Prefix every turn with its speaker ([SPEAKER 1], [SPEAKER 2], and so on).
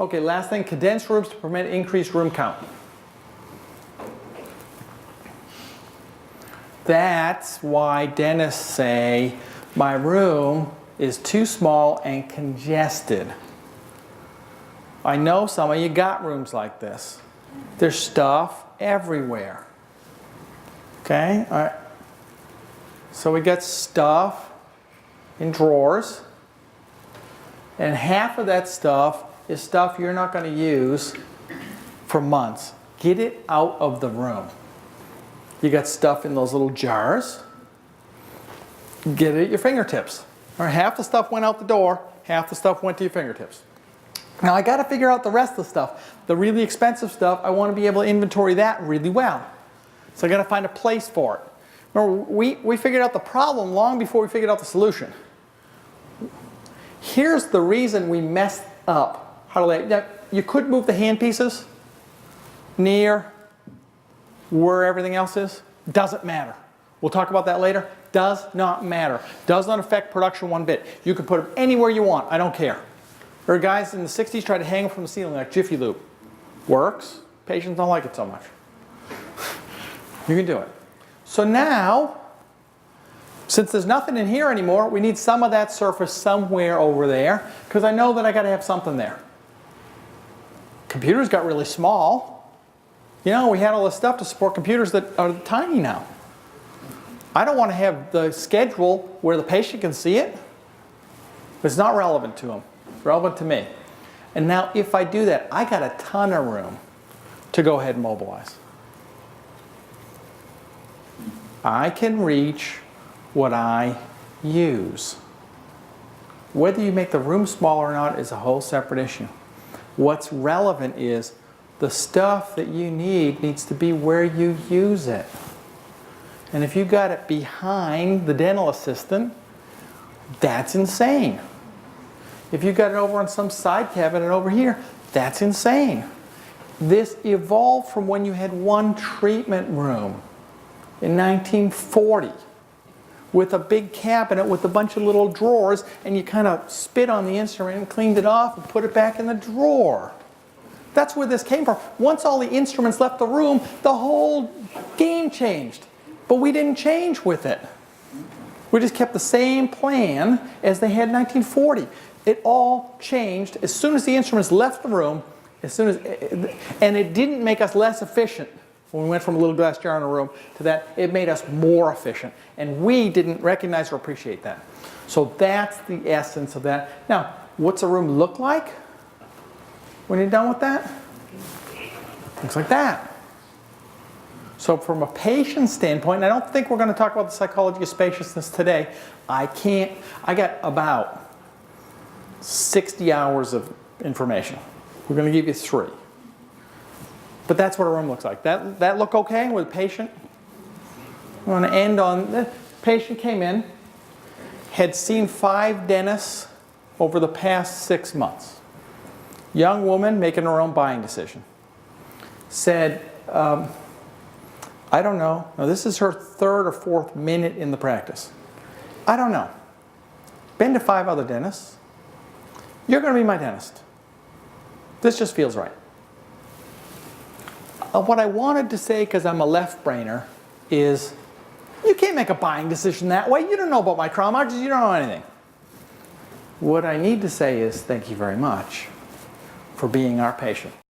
[SPEAKER 1] Okay, last thing, condensed rooms to permit increased room count. That's why dentists say my room is too small and congested. I know some of you got rooms like this. There's stuff everywhere. Okay, all right. So we got stuff in drawers, and half of that stuff is stuff you're not going to use for months. Get it out of the room. You got stuff in those little jars. Get it at your fingertips. All right, half the stuff went out the door, half the stuff went to your fingertips. Now I got to figure out the rest of the stuff. The really expensive stuff, I want to be able to inventory that really well. So I got to find a place for it. Remember, we figured out the problem long before we figured out the solution. Here's the reason we messed up. How to lay it. Now, you could move the hand pieces near where everything else is. Doesn't matter. We'll talk about that later. Does not matter. Does not affect production one bit. You can put them anywhere you want. I don't care. There are guys in the 60s tried to hang them from the ceiling like Jiffy Lube. Works. Patients don't like it so much. You can do it. So now, since there's nothing in here anymore, we need some of that surface somewhere over there, because I know that I got to have something there. Computers got really small. You know, we had all this stuff to support computers that are tiny now. I don't want to have the schedule where the patient can see it. It's not relevant to them. It's relevant to me. And now if I do that, I got a ton of room to go ahead and mobilize. I can reach what I use. Whether you make the room smaller or not is a whole separate issue. What's relevant is the stuff that you need needs to be where you use it. And if you got it behind the dental assistant, that's insane. If you got it over on some side cabinet over here, that's insane. This evolved from when you had one treatment room in 1940 with a big cabinet with a bunch of little drawers, and you kind of spit on the instrument and cleaned it off and put it back in the drawer. That's where this came from. Once all the instruments left the room, the whole game changed. But we didn't change with it. We just kept the same plan as they had in 1940. It all changed as soon as the instruments left the room, and it didn't make us less efficient. When we went from a little glass jar in a room to that, it made us more efficient. And we didn't recognize or appreciate that. So that's the essence of that. Now, what's a room look like when you're done with that? Looks like that. So from a patient standpoint, and I don't think we're going to talk about the psychology of spaciousness today. I got about 60 hours of information. We're going to give you 3. But that's what a room looks like. That look okay with a patient? I want to end on, the patient came in, had seen 5 dentists over the past 6 months. Young woman making her own buying decision. Said, I don't know. Now this is her 3rd or 4th minute in the practice. I don't know. Been to 5 other dentists. You're going to be my dentist. This just feels right. What I wanted to say, because I'm a left-brainer, is you can't make a buying decision that way. You don't know about my crown margins. You don't know anything. What I need to say is thank you very much for being our patient.